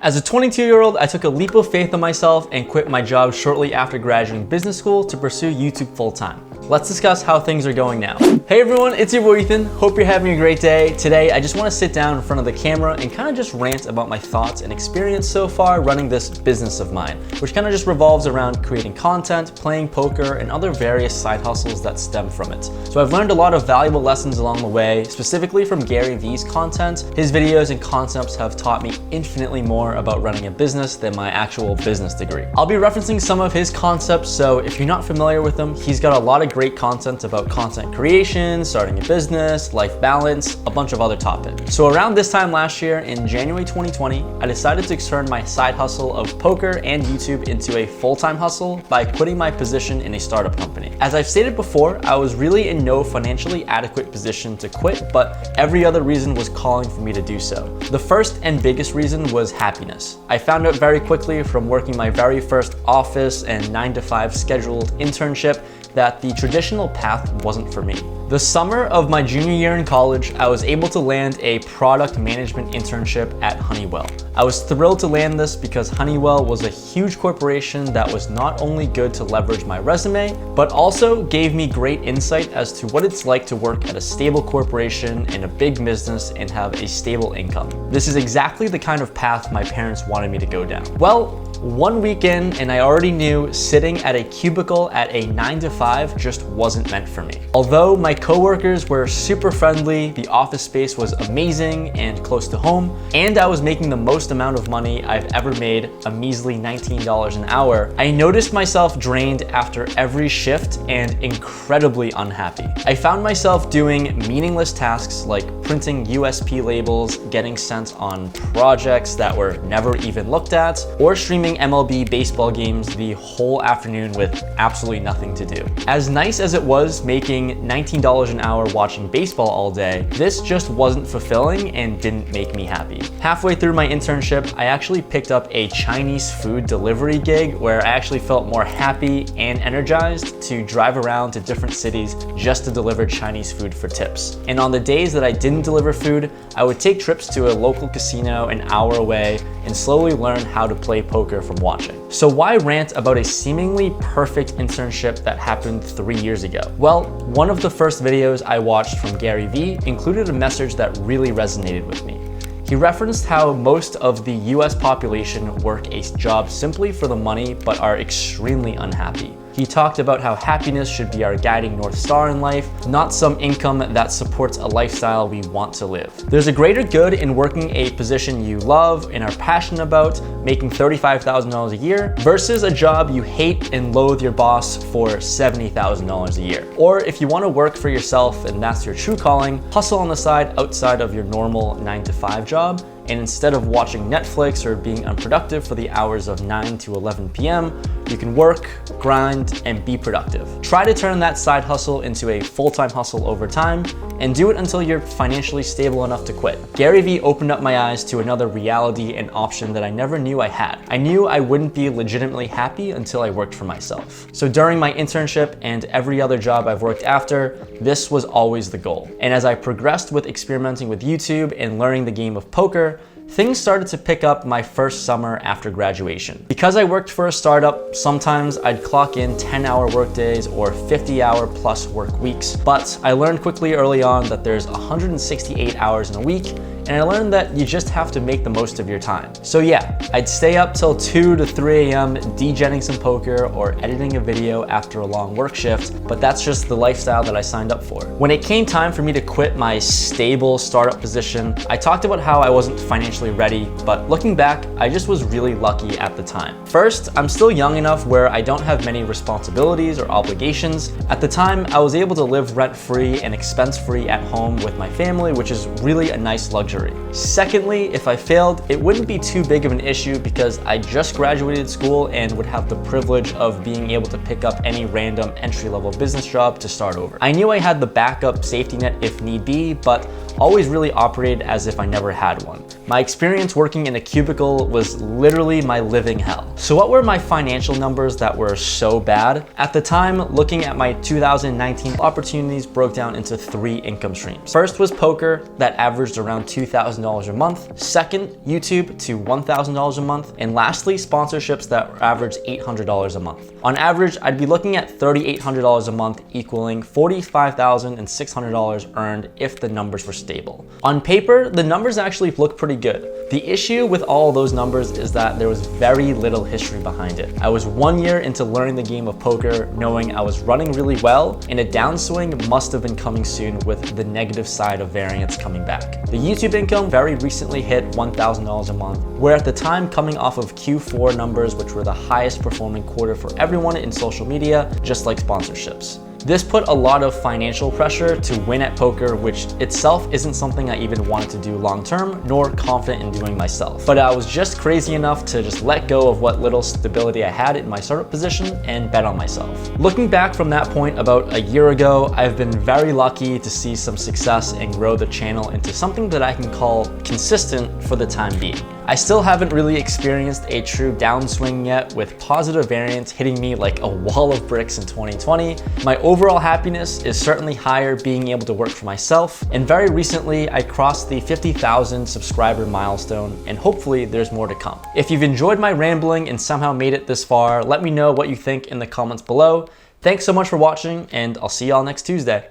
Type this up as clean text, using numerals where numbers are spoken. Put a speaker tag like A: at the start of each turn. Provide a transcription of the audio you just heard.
A: As a 22-year-old, I took a leap of faith on myself and quit my job shortly after graduating business school to pursue YouTube full-time. Let's discuss how things are going now. Hey everyone, it's your boy Ethan. Hope you're having a great day. Today, I just want to sit down in front of the camera and kind of just rant about my thoughts and experience so far running this business of mine, which kind of just revolves around creating content, playing poker, and other various side hustles that stem from it. So I've learned a lot of valuable lessons along the way, specifically from Gary V's content. His videos and concepts have taught me infinitely more about running a business than my actual business degree. I'll be referencing some of his concepts, so if you're not familiar with him, he's got a lot of great content about content creation, starting a business, life balance, a bunch of other topics. So around this time last year, in January 2020, I decided to turn my side hustle of poker and YouTube into a full-time hustle by quitting my position in a startup company. As I've stated before, I was really in no financially adequate position to quit, but every other reason was calling for me to do so. The first and biggest reason was happiness. I found out very quickly from working my very first office and 9-to-5 scheduled internship that the traditional path wasn't for me. The summer of my junior year in college, I was able to land a product management internship at Honeywell. I was thrilled to land this because Honeywell was a huge corporation that was not only good to leverage my resume, but also gave me great insight as to what it's like to work at a stable corporation in a big business and have a stable income. This is exactly the kind of path my parents wanted me to go down. Well, one weekend and I already knew sitting at a cubicle at a 9-to-5 just wasn't meant for me. Although my coworkers were super friendly, the office space was amazing and close to home, and I was making the most amount of money I've ever made, a measly $19 an hour, I noticed myself drained after every shift and incredibly unhappy. I found myself doing meaningless tasks like printing USP labels, getting sent on projects that were never even looked at, or streaming MLB baseball games the whole afternoon with absolutely nothing to do. As nice as it was making $19 an hour watching baseball all day, this just wasn't fulfilling and didn't make me happy. Halfway through my internship, I actually picked up a Chinese food delivery gig where I actually felt more happy and energized to drive around to different cities just to deliver Chinese food for tips. And on the days that I didn't deliver food, I would take trips to a local casino an hour away and slowly learn how to play poker from watching. So why rant about a seemingly perfect internship that happened 3 years ago? Well, one of the first videos I watched from Gary Vee included a message that really resonated with me. He referenced how most of the US population work a job simply for the money but are extremely unhappy. He talked about how happiness should be our guiding North Star in life, not some income that supports a lifestyle we want to live. There's a greater good in working a position you love and are passionate about, making $35,000 a year, versus a job you hate and loathe your boss for $70,000 a year. Or if you want to work for yourself and that's your true calling, hustle on the side outside of your normal 9-to-5 job, and instead of watching Netflix or being unproductive for the hours of 9 to 11 p.m., you can work, grind, and be productive. Try to turn that side hustle into a full-time hustle over time, and do it until you're financially stable enough to quit. Gary Vee opened up my eyes to another reality and option that I never knew I had. I knew I wouldn't be legitimately happy until I worked for myself. So during my internship and every other job I've worked after, this was always the goal. And as I progressed with experimenting with YouTube and learning the game of poker, things started to pick up my first summer after graduation. Because I worked for a startup, sometimes I'd clock in 10-hour workdays or 50-hour plus work weeks. But I learned quickly early on that there's 168 hours in a week, and I learned that you just have to make the most of your time. So yeah, I'd stay up till 2 to 3 a.m. degenning some poker or editing a video after a long work shift, but that's just the lifestyle that I signed up for. When it came time for me to quit my stable startup position, I talked about how I wasn't financially ready, but looking back, I just was really lucky at the time. First, I'm still young enough where I don't have many responsibilities or obligations. At the time, I was able to live rent-free and expense-free at home with my family, which is really a nice luxury. Secondly, if I failed, it wouldn't be too big of an issue because I just graduated school and would have the privilege of being able to pick up any random entry-level business job to start over. I knew I had the backup safety net if need be, but always really operated as if I never had one. My experience working in a cubicle was literally my living hell. So what were my financial numbers that were so bad? At the time, looking at my 2019 opportunities broke down into 3 income streams. First was poker that averaged around $2,000 a month. Second, YouTube to $1,000 a month. And lastly, sponsorships that averaged $800 a month. On average, I'd be looking at $3,800 a month, equaling $45,600 earned if the numbers were stable. On paper, the numbers actually look pretty good. The issue with all those numbers is that there was very little history behind it. I was 1 year into learning the game of poker, knowing I was running really well, and a downswing must have been coming soon with the negative side of variance coming back. The YouTube income very recently hit $1,000 a month, where at the time coming off of Q4 numbers, which were the highest performing quarter for everyone in social media, just like sponsorships. This put a lot of financial pressure to win at poker, which itself isn't something I even wanted to do long term, nor confident in doing myself. But I was just crazy enough to just let go of what little stability I had in my startup position and bet on myself. Looking back from that point about a year ago, I've been very lucky to see some success and grow the channel into something that I can call consistent for the time being. I still haven't really experienced a true downswing yet, with positive variance hitting me like a wall of bricks in 2020. My overall happiness is certainly higher being able to work for myself, and very recently I crossed the 50,000 subscriber milestone, and hopefully there's more to come. If you've enjoyed my rambling and somehow made it this far, let me know what you think in the comments below. Thanks so much for watching, and I'll see y'all next Tuesday.